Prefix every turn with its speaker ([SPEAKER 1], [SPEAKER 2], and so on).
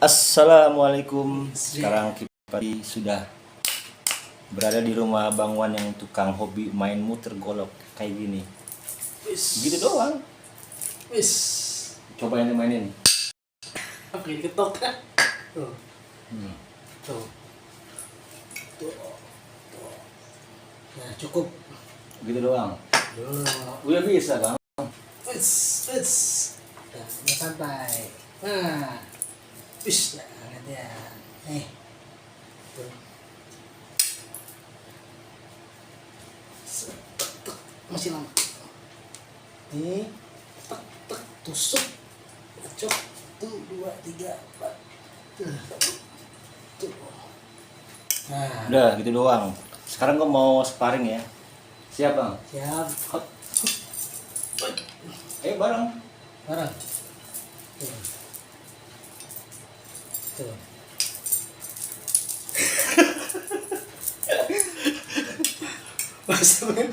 [SPEAKER 1] Assalamualaikum. Sekarang kita sudah berada di rumah Bang Wan yang tukang hobi main muter golok kayak gini. Gitu doang.
[SPEAKER 2] Wis.
[SPEAKER 1] Coba yang dimainin.
[SPEAKER 2] Oke, diketok kan? Tuh. Tuh. Tuh. Tuh. Nah, cukup.
[SPEAKER 1] Gitu doang.
[SPEAKER 2] Dulu.
[SPEAKER 1] Udah bisa, Bang.
[SPEAKER 2] Wis, wis. Nah, udah santai. Nah. Wis, nah, gantian. Nih. Tuh. Tek, tek. Masih lama. Nih. Tek, tek. Tusuk. Cok. Tuh, 2, 3, 4. Tuh. Nah.
[SPEAKER 1] Udah gitu doang. Sekarang gua mau sparring ya. Siap, Bang?
[SPEAKER 2] Siap.
[SPEAKER 1] Hop. Bareng.
[SPEAKER 2] Barang. Tuh. Tuh. Masa begini?